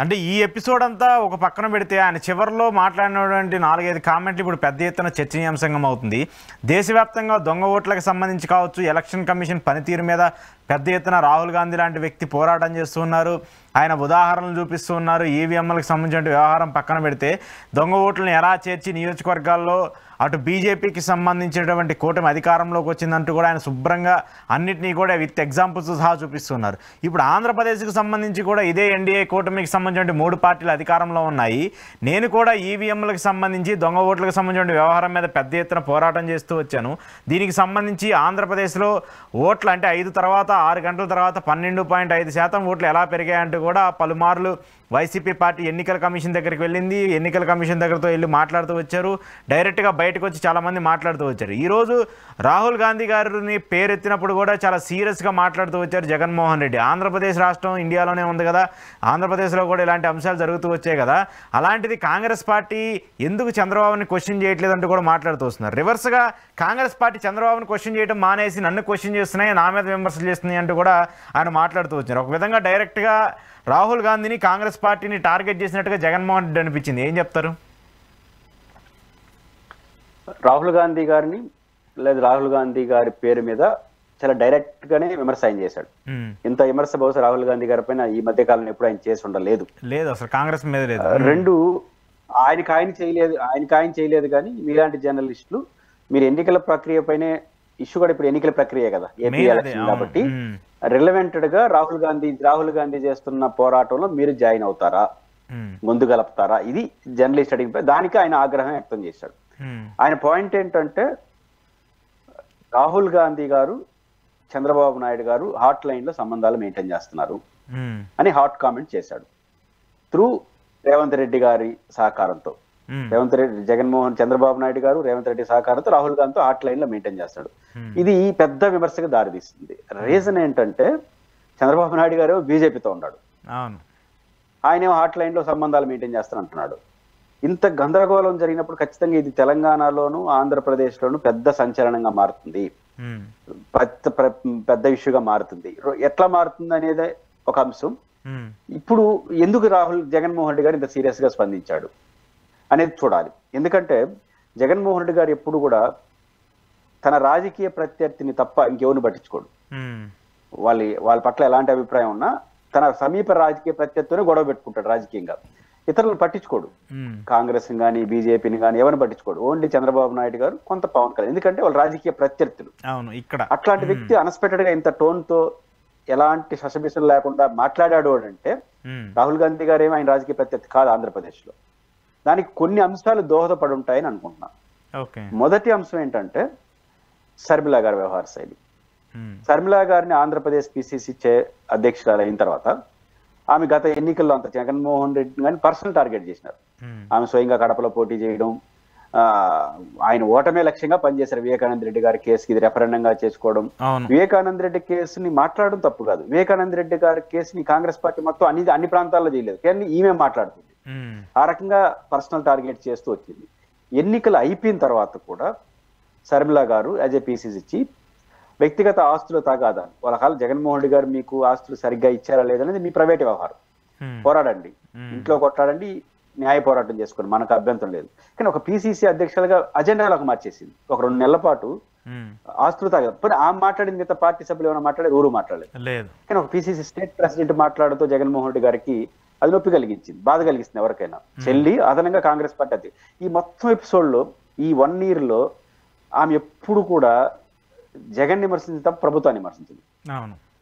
అంటే ఈ ఎపిసోడ్ అంతా ఒక పక్కన పెడితే ఆయన చివరిలో మాట్లాడినటువంటి 4-5 కామెంట్లు ఇప్పుడు పెద్ద ఎత్తున చర్చనీయాంశంగా అవుతుంది. దేశవ్యాప్తంగా దొంగ ఓట్లకు సంబంధించి కావచ్చు, ఎలక్షన్ కమిషన్ పనితీరు మీద పెద్ద ఎత్తున రాహుల్ గాంధీ లాంటి వ్యక్తి పోరాటం చేస్తూ ఉన్నారు. ఆయన ఉదాహరణలు చూపిస్తూ ఉన్నారు. ఈవీఎంలకు సంబంధించిన వ్యవహారం పక్కన పెడితే దొంగ ఓట్లను ఎలా చేర్చి నియోజకవర్గాల్లో అటు బీజేపీకి సంబంధించినటువంటి కూటమి అధికారంలోకి వచ్చిందంటూ కూడా ఆయన శుభ్రంగా అన్నింటినీ కూడా విత్ ఎగ్జాంపుల్స్ సహా చూపిస్తున్నారు. ఇప్పుడు ఆంధ్రప్రదేశ్కి సంబంధించి కూడా ఇదే ఎన్డీఏ కూటమికి సంబంధించిన 3 పార్టీలు అధికారంలో ఉన్నాయి. నేను కూడా ఈవీఎంలకు సంబంధించి దొంగ ఓట్లకు సంబంధించిన వ్యవహారం మీద పెద్ద ఎత్తున పోరాటం చేస్తూ వచ్చాను. దీనికి సంబంధించి ఆంధ్రప్రదేశ్లో ఓట్లు అంటే 5 తర్వాత 6 గంటల తర్వాత 12.5% ఓట్లు ఎలా పెరిగాయంటూ కూడా పలుమార్లు వైసీపీ పార్టీ ఎన్నికల కమిషన్ దగ్గరికి వెళ్ళింది. ఎన్నికల కమిషన్ దగ్గరతో వెళ్ళి మాట్లాడుతూ వచ్చారు. డైరెక్ట్గా బయటకు వచ్చి చాలామంది మాట్లాడుతూ వచ్చారు. ఈరోజు రాహుల్ గాంధీ గారిని పేరెత్తినప్పుడు కూడా చాలా సీరియస్గా మాట్లాడుతూ వచ్చారు జగన్మోహన్ రెడ్డి. ఆంధ్రప్రదేశ్ రాష్ట్రం ఇండియాలోనే ఉంది కదా, ఆంధ్రప్రదేశ్లో కూడా ఇలాంటి అంశాలు జరుగుతూ వచ్చాయి కదా, అలాంటిది కాంగ్రెస్ పార్టీ ఎందుకు చంద్రబాబుని క్వశ్చన్ చేయట్లేదంటూ కూడా మాట్లాడుతూ వస్తున్నారు. రివర్స్గా కాంగ్రెస్ పార్టీ చంద్రబాబుని క్వశ్చన్ చేయడం మానేసి నన్ను క్వశ్చన్ చేస్తున్నాయి, నా మీద విమర్శలు చేస్తున్నాయి అంటూ కూడా ఆయన మాట్లాడుతూ వచ్చారు. ఒక విధంగా డైరెక్ట్గా రాహుల్ గాంధీని కాంగ్రెస్ పార్టీని టార్గెట్ చేసినట్టుగా జగన్మోహన్ రెడ్డి అనిపించింది. ఏం చెప్తారు? రాహుల్ గాంధీ గారిని లేదా రాహుల్ గాంధీ గారి పేరు మీద చాలా డైరెక్ట్ గానే విమర్శ ఆయన చేశాడు. ఇంత విమర్శ బహుశా రాహుల్ గాంధీ గారి పైన ఈ మధ్య కాలంలో ఎప్పుడు ఆయన చేసి ఉండలేదు. లేదు, అసలు కాంగ్రెస్ మీద లేదు. రెండు ఆయనకి ఆయన చేయలేదు కానీ మీలాంటి జర్నలిస్టులు మీరు ఎన్నికల ప్రక్రియ పైనే ఇష్యూ కూడా ఇప్పుడు ఎన్నికల ప్రక్రియ కదా, ఏపీ ఎలక్షన్ కాబట్టి రిలవెంటెడ్ గా రాహుల్ గాంధీ చేస్తున్న పోరాటంలో మీరు జాయిన్ అవుతారా, ముందు గలుపుతారా, ఇది జర్నలిస్ట్ అడిగిపోయి దానికి ఆయన ఆగ్రహం వ్యక్తం చేశాడు. ఆయన పాయింట్ ఏంటంటే రాహుల్ గాంధీ గారు చంద్రబాబు నాయుడు గారు హాట్ లైన్ లో సంబంధాలు మెయింటైన్ చేస్తున్నారు అని హాట్ కామెంట్ చేశాడు. త్రూ రేవంత్ రెడ్డి గారి సహకారంతో, చంద్రబాబు నాయుడు గారు రేవంత్ రెడ్డి సహకారంతో రాహుల్ గాంధీతో హాట్ లైన్ లో మెయింటైన్ చేస్తాడు. ఇది పెద్ద విమర్శకు దారితీస్తుంది. రీజన్ ఏంటంటే చంద్రబాబు నాయుడు గారు బీజేపీతో ఉన్నాడు, ఆయన హాట్ లైన్ లో సంబంధాలు మెయింటైన్ చేస్తానంటున్నాడు. ఇంత గందరగోళం జరిగినప్పుడు ఖచ్చితంగా ఇది తెలంగాణలోను ఆంధ్రప్రదేశ్లోను పెద్ద సంచలనంగా మారుతుంది, పెద్ద ఇష్యూగా మారుతుంది. ఎట్లా మారుతుంది అనేది ఒక అంశం. ఇప్పుడు ఎందుకు జగన్మోహన్ రెడ్డి గారు ఇంత సీరియస్ గా స్పందించాడు అనేది చూడాలి. ఎందుకంటే జగన్మోహన్ రెడ్డి గారు ఎప్పుడు కూడా తన రాజకీయ ప్రత్యర్థిని తప్ప ఇంకెవరిని పట్టించుకోడు. వాళ్ళ పట్ల ఎలాంటి అభిప్రాయం ఉన్నా తన సమీప రాజకీయ ప్రత్యర్థితోనే గొడవ పెట్టుకుంటాడు రాజకీయంగా. ఇతరులను పట్టించుకోడు, కాంగ్రెస్ కానీ బీజేపీని కానీ ఎవరిని పట్టించుకోడు. ఓన్లీ చంద్రబాబు నాయుడు గారు, కొంత పవన్ కళ్యాణ్, ఎందుకంటే వాళ్ళ రాజకీయ ప్రత్యర్థులు. అట్లాంటి వ్యక్తి అన్ఎక్స్పెక్టెడ్ గా ఇంత టోన్ తో ఎలాంటి సశబిషలు లేకుండా మాట్లాడాడు అంటే రాహుల్ గాంధీ గారు ఏమో ఆయన రాజకీయ ప్రత్యర్థి కాదు ఆంధ్రప్రదేశ్ లో. దానికి కొన్ని అంశాలు దోహదపడి ఉంటాయని అనుకుంటున్నా. మొదటి అంశం ఏంటంటే శర్మిల గారి వ్యవహార శైలి. శర్మిల గారిని ఆంధ్రప్రదేశ్ పిసిసి అధ్యక్షురాలు అయిన తర్వాత ఆమె గత ఎన్నికల్లో అంత జగన్మోహన్ రెడ్డి గారిని పర్సనల్ టార్గెట్ చేసినారు. ఆమె స్వయంగా కడపలో పోటీ చేయడం, ఆయన ఓటమే లక్ష్యంగా పనిచేశారు. వివేకానంద రెడ్డి గారి కేసుకి ఇది రెఫరెండంగా చేసుకోవడం, వివేకానంద రెడ్డి కేసుని మాట్లాడడం తప్పు కాదు. వివేకానంద రెడ్డి గారి కేసుని కాంగ్రెస్ పార్టీ మొత్తం అన్ని ప్రాంతాల్లో చేయలేదు, కానీ ఈమె మాట్లాడుతుంది. ఆ రకంగా పర్సనల్ టార్గెట్ చేస్తూ వచ్చింది. ఎన్నికలు అయిపోయిన తర్వాత కూడా శర్మిల గారు యాజ్ ఏ పిసిసి చీఫ్ వ్యక్తిగత ఆస్తులు తగాదాలు, వాళ్ళ కాలం జగన్మోహన్ రెడ్డి గారు మీకు ఆస్తులు సరిగ్గా ఇచ్చారా లేదనేది మీ ప్రైవేట్ వ్యవహారం, పోరాడండి, ఇంట్లో కొట్లాడండి, న్యాయ పోరాటం చేసుకోండి, మనకు అభ్యంతరం లేదు. కానీ ఒక పిసిసి అధ్యక్షులుగా అజెండాలకు మార్చేసింది. ఒక 2 నెలల పాటు ఆస్తులు తగ్గదు. ఆమె మాట్లాడింది మిగతా పార్టీ సభ్యులు ఏమైనా మాట్లాడారు? ఊరు మాట్లాడలేదు. కానీ ఒక పిసిసి స్టేట్ ప్రెసిడెంట్ మాట్లాడుతూ జగన్మోహన్ రెడ్డి గారికి అది నొప్పి కలిగించింది, బాధ కలిగిస్తుంది ఎవరికైనా. చెల్లి అదనంగా కాంగ్రెస్ పార్టీ అది. ఈ మొత్తం ఎపిసోడ్ లో ఈ 1 year లో ఆమె ఎప్పుడు కూడా జగన్ విమర్శించింది తప్ప ప్రభుత్వాన్ని విమర్శించింది.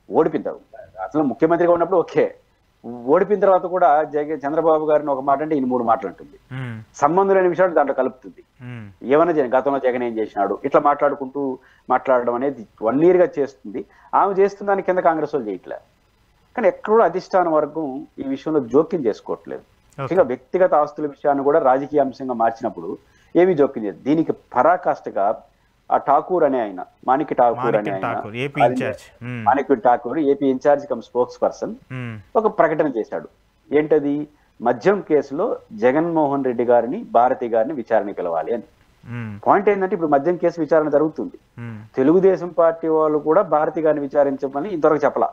ఓడిపోయింది అసలు ముఖ్యమంత్రిగా ఉన్నప్పుడు ఓకే, ఓడిపోయిన తర్వాత కూడా చంద్రబాబు గారిని ఒక మాట అంటే ఈయన 3 మాటలు అంటుంది. సంబంధం లేని విషయాలు దాంట్లో కలుపుతుంది. ఏమైనా గతంలో జగన్ ఏం చేసినాడు ఇట్లా మాట్లాడడం అనేది 1 year గా చేస్తుంది. ఆమె చేస్తున్న దాని కింద కాంగ్రెస్ వాళ్ళు చేయట్లే. కానీ ఎక్కడ అధిష్టాన వర్గం ఈ విషయంలో జోక్యం చేసుకోవట్లేదు. ఇంకా వ్యక్తిగత ఆస్తుల విషయాన్ని కూడా రాజకీయ అంశంగా మార్చినప్పుడు ఏమీ జోక్యం చేయదు. దీనికి పరాకాష్ఠగా ఆ ఠాకూర్ అనే ఆయన, మాణిక్య ఠాకూర్ అనే ఆయన, Manikya Thakur AP in charge cum spokesperson ఒక ప్రకటన చేశాడు. ఏంటది? మద్యం కేసులో జగన్మోహన్ రెడ్డి గారిని, భారతి గారిని విచారణ పిలవాలి అని. పాయింట్ ఏంటంటే ఇప్పుడు మద్యం కేసు విచారణ జరుగుతుంది. తెలుగుదేశం పార్టీ వాళ్ళు కూడా భారతి గారిని విచారించమని ఇంతవరకు చెప్పలా.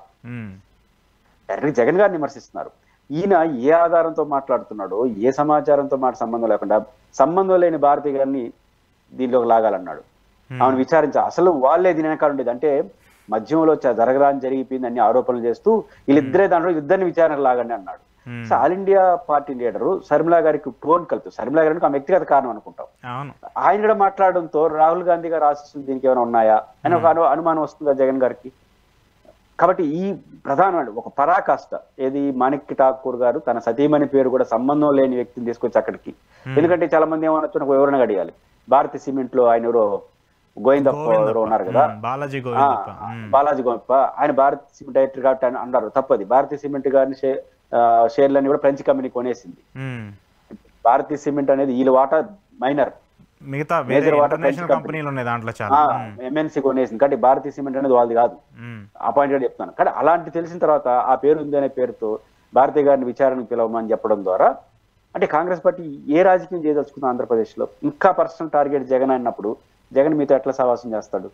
డైరెక్ట్ జగన్ గారిని విమర్శిస్తున్నారు. ఈయన ఏ ఆధారంతో మాట్లాడుతున్నాడో, ఏ సమాచారంతో సంబంధం లేకుండా సంబంధం లేని భారతి గారిని దీనిలోకి లాగాలన్నాడు. ఆమెను విచారించాలి. అసలు వాళ్ళే దీని వెనకాల ఉండేది. అంటే మధ్యంలో జరగరాని జరిగిపోయింది అన్ని ఆరోపణలు చేస్తూ వీళ్ళిద్దరే దాంట్లో ఇద్దరిని విచారణకు లాగండి అన్నాడు. So all India party leader Sharmila గారికి టోన్ కలుపుతూ, శర్మిలా గారికి ఆ వ్యక్తిగత కారణం అనుకుంటాం, ఆయన కూడా మాట్లాడడంతో రాహుల్ గాంధీ గారు ఆశిస్తులు దీనికి ఏమైనా ఉన్నాయా అని ఒక అనుమానం వస్తుందా జగన్ గారికి. కాబట్టి ఈ ప్రధానమైన ఒక పరాకాష్ట ఏది మాణిక్ ఠాకూర్ గారు తన సతీమణి పేరు కూడా సంబంధం లేని వ్యక్తిని తీసుకొచ్చి అక్కడికి, ఎందుకంటే చాలా మంది ఏమనొచ్చు నాకు వివరణ అడిగాలి. భారతీ సిమెంట్ లో ఆయన ఎవరో గోవిందప్ప ఎవరో ఉన్నారు కదా, బాలాజీ గోవిందప్ప, ఆయన భారతీ సిమెంట్ డైరెక్టర్ కాబట్టి ఆయన అన్నారు. తప్పది. భారతీ సిమెంట్ గారిని షేర్లన్నీ కూడా ఫ్రెంచ్ కంపెనీ కొనేసింది. భారతీ సిమెంట్ అనేది వీళ్ళ వాటా మైనర్, మిగతా ఎంఎన్సీ కొనేసింది. కాబట్టి భారతీయ సిమెంట్ అనేది వాళ్ళది కాదు, అపాయింటెడ్ చెప్తాను. కానీ అలాంటి తెలిసిన తర్వాత ఆ పేరు ఉంది అనే పేరుతో భారతీయ గారిని విచారణకు పిలవమని చెప్పడం ద్వారా అంటే కాంగ్రెస్ పార్టీ ఏ రాజకీయం చేయదలుచుకుంది ఆంధ్రప్రదేశ్ లో, ఇంకా పర్సనల్ టార్గెట్ జగన్ అన్నప్పుడు జగన్ మీతో ఎట్లా సహవాసం చేస్తాడు?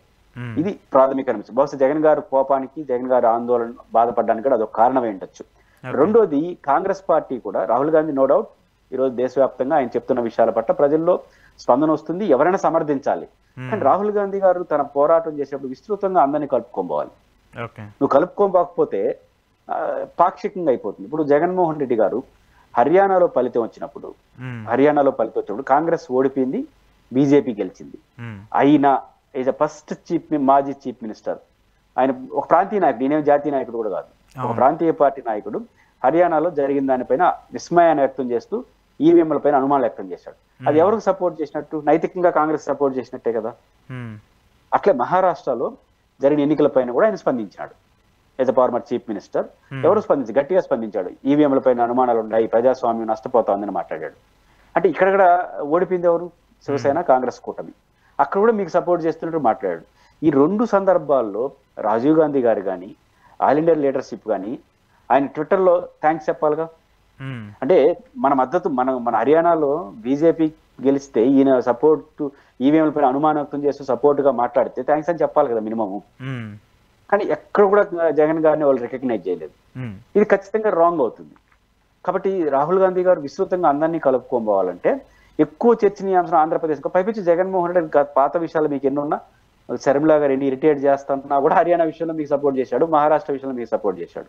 ఇది ప్రాథమిక అంశం. బహుశా జగన్ గారు కోపానికి, జగన్ గారు ఆందోళన బాధపడడానికి కూడా అదొక కారణం ఏంటచ్చు. రెండోది, కాంగ్రెస్ పార్టీ కూడా రాహుల్ గాంధీ నో డౌట్ ఈరోజు దేశవ్యాప్తంగా ఆయన చెప్తున్న విషయాల పట్ల ప్రజల్లో స్పందన వస్తుంది, ఎవరైనా సమర్థించాలి. కానీ రాహుల్ గాంధీ గారు తన పోరాటం చేసేప్పుడు విస్తృతంగా అందరినీ కలుపుకోబోవాలి. నువ్వు కలుపుకోకపోతే పాక్షికంగా అయిపోతుంది. ఇప్పుడు జగన్మోహన్ రెడ్డి గారు హర్యానాలో ఫలితం వచ్చినప్పుడు కాంగ్రెస్ ఓడిపోయింది, బీజేపీ గెలిచింది. అయినా ఈజ్ అ ఫస్ట్ మాజీ చీఫ్ మినిస్టర్, ఆయన ఒక ప్రాంతీయ నాయకుడు, నేనేం జాతీయ నాయకుడు కూడా కాదు, ఒక ప్రాంతీయ పార్టీ నాయకుడు హర్యానాలో జరిగిన దానిపైన విస్మయాన్ని వ్యక్తం చేస్తూ ఈవీఎంల పైన అనుమానాలు వ్యక్తం చేశాడు. అది ఎవరికి సపోర్ట్ చేసినట్టు? నైతికంగా కాంగ్రెస్ సపోర్ట్ చేసినట్టే కదా. అట్లే మహారాష్ట్రలో జరిగిన ఎన్నికల పైన కూడా ఆయన స్పందించినాడు. As a former chief minister ఎవరు గట్టిగా స్పందించాడు. ఈవీఎంల పైన అనుమానాలు ఉన్నాయి, ప్రజాస్వామ్యం నష్టపోతోందని మాట్లాడాడు. అంటే ఇక్కడ కూడా ఓడిపోయింది ఎవరు? శివసేన కాంగ్రెస్ కూటమి. అక్కడ కూడా మీకు సపోర్ట్ చేస్తున్నట్టు మాట్లాడాడు. ఈ రెండు సందర్భాల్లో రాజీవ్ గాంధీ గారు కానీ, ఆల్ ఇండియా లీడర్షిప్ కానీ ఆయన ట్విట్టర్లో థ్యాంక్స్ చెప్పాలిగా. అంటే మన మద్దతు మన హర్యానాలో బీజేపీ గెలిస్తే ఈయన సపోర్ట్ ఈవీఎంల పైన అనుమానం వ్యక్తం చేస్తూ సపోర్ట్ గా మాట్లాడితే థ్యాంక్స్ అని చెప్పాలి కదా మినిమము. కానీ ఎక్కడ కూడా జగన్ గారిని వాళ్ళు రికగ్నైజ్ చేయలేదు. ఇది ఖచ్చితంగా రాంగ్ అవుతుంది. కాబట్టి రాహుల్ గాంధీ గారు విస్తృతంగా అందరినీ కలుపుకోవాలంటే ఎక్కువ చర్చనీయాంశం ఆంధ్రప్రదేశ్ పైపించి జగన్మోహన్ రెడ్డి పాత విషయాలు మీకు ఎన్నున్నా, శర్మిలా గారు ఎన్ని ఇరిటేట్ చేస్తున్నా కూడా హర్యానా విషయంలో మీకు సపోర్ట్ చేశాడు, మహారాష్ట్ర విషయంలో మీకు సపోర్ట్ చేశాడు.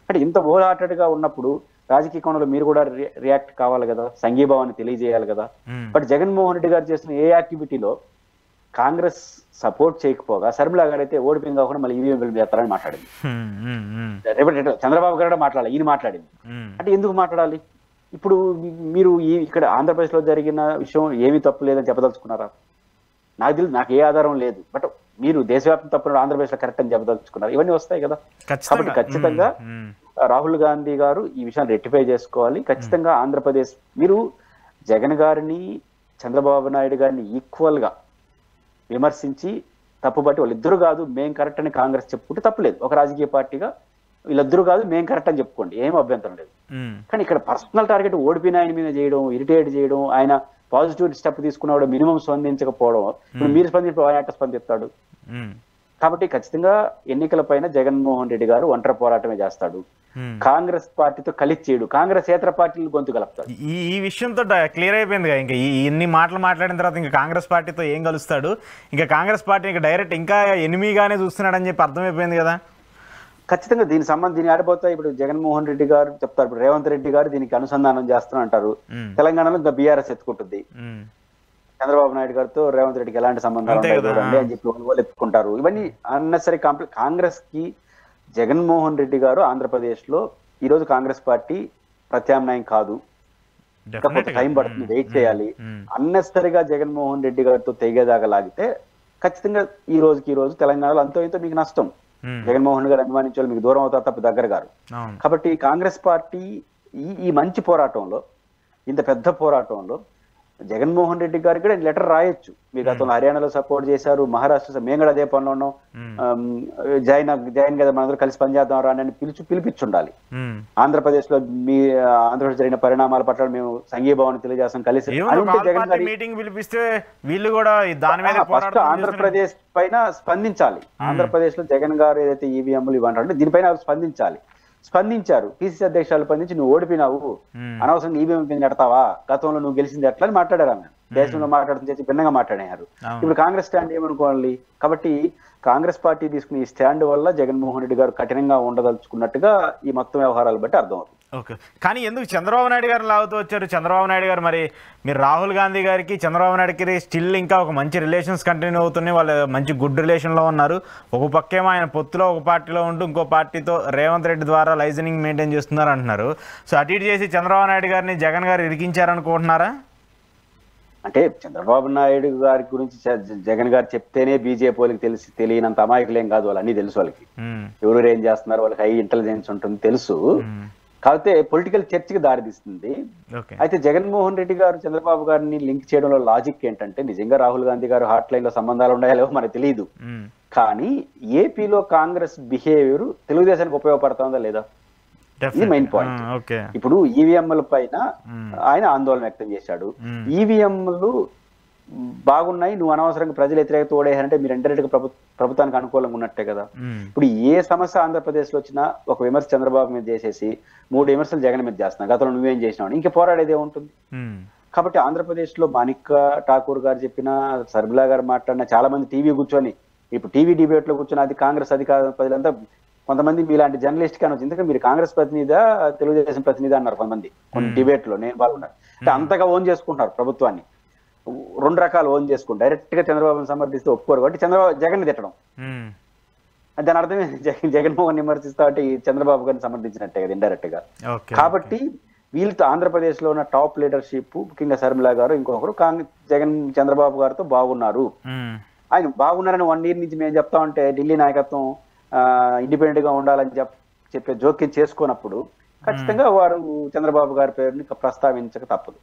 అంటే ఇంత హోల్ హార్టెడ్ గా ఉన్నప్పుడు రాజకీయ కోణంలో మీరు కూడా రియాక్ట్ కావాలి కదా, సంఘీభావాన్ని తెలియజేయాలి కదా. బట్ జగన్మోహన్ రెడ్డి గారు చేస్తున్న ఏ యాక్టివిటీలో కాంగ్రెస్ సపోర్ట్ చేయకపోగా శర్మిలా గారు అయితే ఓడిపోయింది కాకుండా మళ్ళీ ఈవీఎం చేస్తారని మాట్లాడింది. రేపటి చంద్రబాబు గారు కూడా మాట్లాడాలి, ఈయన మాట్లాడింది. అంటే ఎందుకు మాట్లాడాలి? ఇప్పుడు మీరు ఇక్కడ ఆంధ్రప్రదేశ్ లో జరిగిన విషయం ఏమీ తప్పు లేదని చెప్పదలుచుకున్నారా? నాకు ఏ ఆధారం లేదు. బట్ మీరు దేశవ్యాప్తం తప్పున ఆంధ్రప్రదేశ్ లో కరెక్ట్ అని చెప్పదలుచుకున్నారు. ఇవన్నీ వస్తాయి కదా. కాబట్టి ఖచ్చితంగా రాహుల్ గాంధీ గారు ఈ విషయాన్ని రెక్టిఫై చేసుకోవాలి. ఖచ్చితంగా ఆంధ్రప్రదేశ్ మీరు జగన్ గారిని, చంద్రబాబు నాయుడు గారిని ఈక్వల్ గా విమర్శించి తప్పుబట్టి వాళ్ళిద్దరు కాదు మేం కరెక్ట్ అని కాంగ్రెస్ చెప్పుకుంటే తప్పులేదు. ఒక రాజకీయ పార్టీగా వీళ్ళిద్దరు కాదు మేం కరెక్ట్ అని చెప్పుకోండి, ఏం అభ్యంతరం లేదు. కానీ ఇక్కడ పర్సనల్ టార్గెట్ ఓడిపోయిన ఆయన మీద చేయడం, ఇరిటేట్ చేయడం, ఆయన పాజిటివ్ స్టెప్ తీసుకున్నవాడు మినిమం స్పందించకపోవడం, ఇప్పుడు మీరు స్పందించడం ఆయన ఎట్లా స్పందిస్తాడు? కాబట్టి ఖచ్చితంగా ఎన్నికల పైన జగన్మోహన్ రెడ్డి గారు ఒంటరి పోరాటమే చేస్తాడు. కాంగ్రెస్ పార్టీతో కలిసి చేయడు, కాంగ్రెస్ ఏతర పార్టీలు గొంతు కలుపుతాడు. ఈ విషయంతో క్లియర్ అయిపోయింది కదా. ఇంకా ఇన్ని మాటలు మాట్లాడిన తర్వాత ఇంకా కాంగ్రెస్ పార్టీతో ఏం కలుస్తాడు? ఇంకా కాంగ్రెస్ పార్టీ ఇంకా డైరెక్ట్ ఇంకా ఎనిమిగానే చూస్తున్నాడని చెప్పి అర్థమైపోయింది కదా. ఖచ్చితంగా దీని ఆడిపోతాయి. ఇప్పుడు జగన్మోహన్ రెడ్డి గారు చెప్తారు, ఇప్పుడు రేవంత్ రెడ్డి గారు దీనికి అనుసంధానం చేస్తున్నా అంటారు. తెలంగాణలో ఇంకా బీఆర్ఎస్ ఎత్తుకుంటుంది. చంద్రబాబు నాయుడు గారితో రేవంత్ రెడ్డికి ఎలాంటి సంబంధాలు ఉంటాయి అని చెప్పి వాళ్ళు ఎత్తుకుంటారు. ఇవన్నీ అన్నెసరీ కాంగ్రెస్ కి జగన్మోహన్ రెడ్డి గారు ఆంధ్రప్రదేశ్ లో ఈ రోజు కాంగ్రెస్ పార్టీ ప్రత్యామ్నాయం కాదు. టైం పడుతుంది, వెయిట్ చేయాలి. అన్నెసరీగా జగన్మోహన్ రెడ్డి గారితో తెగేదాకా లాగితే ఖచ్చితంగా ఈ రోజు తెలంగాణలో అంతో ఇంతో మీకు నష్టం. జగన్మోహన్ గారు అభిమానించే వాళ్ళు మీకు దూరం అవుతారు తప్ప దగ్గర గారు. కాబట్టి కాంగ్రెస్ పార్టీ ఈ మంచి పోరాటంలో, ఇంత పెద్ద పోరాటంలో జగన్మోహన్ రెడ్డి గారికి కూడా లెటర్ రాయొచ్చు. మీరు గతంలో హర్యానాలో సపోర్ట్ చేశారు, మహారాష్ట్ర మేము కూడా అదే పనిలో ఉన్నాం, జాయిన్ కదా మనందరూ కలిసి పనిచేద్దాం రా అని పిలిపించుండాలి. ఆంధ్రప్రదేశ్ లో ఆంధ్రప్రదేశ్ జరిగిన పరిణామాల పట్ల మేము సంఘీభావాన్ని తెలియజేస్తాం కలిసి మీటింగ్ పిలిపిస్తే వీళ్ళు కూడా దాని మీద ఫస్ట్ ఆంధ్రప్రదేశ్ పైన స్పందించాలి. ఆంధ్రప్రదేశ్ లో జగన్ గారు ఏదైతే ఈవీఎంలు ఇవ్వంటారంటే దీనిపైన స్పందించాలి. స్పందించారు. పిసిసి అధ్యక్షురాలు స్పందించి నువ్వు ఓడిపోయినావు, అనవసరంగా ఈవీఎం కింద నెడతావా, గతంలో నువ్వు గెలిచింది ఎట్లా అని మాట్లాడారు. ఆమె దేశంలో మాట్లాడుతూ చేసి భిన్నంగా మాట్లాడారు. ఇప్పుడు కాంగ్రెస్ స్టాండ్ ఏమనుకోవాలి? కాబట్టి కాంగ్రెస్ పార్టీ తీసుకునే ఈ స్టాండ్ వల్ల జగన్మోహన్ రెడ్డి గారు కఠినంగా ఉండదలుచుకున్నట్టుగా ఈ మొత్తం వ్యవహారాలు బట్టి అర్థమవుతుంది. ఓకే, కానీ ఎందుకు చంద్రబాబు నాయుడు గారు లాగుతూ వచ్చారు? చంద్రబాబు నాయుడు గారు మరి మీరు రాహుల్ గాంధీ గారికి చంద్రబాబు నాయుడుకి స్టిల్ ఇంకా ఒక మంచి రిలేషన్స్ కంటిన్యూ అవుతున్నాయి, వాళ్ళు మంచి గుడ్ రిలేషన్లో ఉన్నారు. ఒక పక్కేమో ఆయన పొత్తులో ఒక పార్టీలో ఉంటూ ఇంకో పార్టీతో రేవంత్ రెడ్డి ద్వారా లైజనింగ్ మెయింటైన్ చేస్తున్నారు అంటున్నారు. సో అటు ఇటు చేసి చంద్రబాబు నాయుడు గారిని జగన్ గారు ఇరికించారనుకుంటున్నారా? అంటే చంద్రబాబు నాయుడు గారి గురించి జగన్ గారు చెప్తేనే బీజేపీ వాళ్ళకి తెలియనంత అమాయకులేం కాదు, వాళ్ళు అన్ని తెలుసు. వాళ్ళకి ఎవరు ఏం చేస్తున్నారు, వాళ్ళకి హై ఇంటెలిజెన్స్ ఉంటుంది తెలుసు. కాకపోతే పొలిటికల్ చర్చకి దారితీస్తుంది. అయితే జగన్మోహన్ రెడ్డి గారు చంద్రబాబు గారిని లింక్ చేయడంలో లాజిక్ ఏంటంటే, నిజంగా రాహుల్ గాంధీ గారు హాట్ లైన్ లో సంబంధాలు ఉన్నాయో మనకు తెలియదు, కానీ ఏపీలో కాంగ్రెస్ బిహేవియర్ తెలుగుదేశానికి ఉపయోగపడుతుందా లేదా, ఇది మెయిన్ పాయింట్. ఇప్పుడు ఈవీఎంల పైన ఆయన ఆందోళన వ్యక్తం చేశాడు. ఈవీఎంలు బాగున్నాయి, నువ్వు అనవసరంగా ప్రజలు వ్యతిరేకత ఓడేయాలంటే మీరు ఇండైరెక్ట్ గా ప్రభుత్వానికి అనుకూలంగా ఉన్నట్టే కదా. ఇప్పుడు ఏ సమస్య ఆంధ్రప్రదేశ్ లో వచ్చినా ఒక విమర్శ చంద్రబాబు మీద చేసేసి 3 విమర్శలు జగన్ మీద చేస్తున్నా, గతంలో నువ్వేం చేసినావు, ఇంకా పోరాడేదే ఉంటుంది. కాబట్టి ఆంధ్రప్రదేశ్ లో మాణిక్ ఠాకూర్ గారు చెప్పిన, శర్మిలా గారు మాట్లాడిన, చాలా మంది టీవీ కూర్చొని ఇప్పుడు టీవీ డిబేట్ లో కూర్చొని అది కాంగ్రెస్ అధికార ప్రజలంతా, కొంతమంది మీలాంటి జర్నలిస్ట్ కానీ వచ్చింది, ఎందుకంటే మీరు కాంగ్రెస్ ప్రతినిధి తెలుగుదేశం ప్రతినిధి అన్నారు కొంతమంది కొన్ని డిబేట్ లో, నేను పాల్గొన్నాను. అంటే అంతగా ఓన్ చేసుకుంటారు ప్రభుత్వాన్ని, 2 రకాలు ఓన్ చేసుకుంటారు. డైరెక్ట్ గా చంద్రబాబుని సమర్థిస్తే ఒప్పుకోరు కాబట్టి జగన్ తిట్టడం, దాని అర్థమే జగన్మోహన్ విమర్శిస్తా అంటే చంద్రబాబు గారిని సమర్థించినట్టే కదా ఇండైరెక్ట్ గా. కాబట్టి వీళ్ళతో ఆంధ్రప్రదేశ్ లో ఉన్న టాప్ లీడర్షిప్, ముఖ్యంగా శర్మిలా గారు, ఇంకొకరు చంద్రబాబు గారితో బాగున్నారు. ఆయన బాగున్నారని 1 year నుంచి మేము చెప్తా ఉంటే ఢిల్లీ నాయకత్వం ఇండిపెండెంట్ గా ఉండాలని చెప్పే జోక్యం చేసుకున్నప్పుడు ఖచ్చితంగా వారు చంద్రబాబు గారి పేరుని ప్రస్తావించక తప్పదు.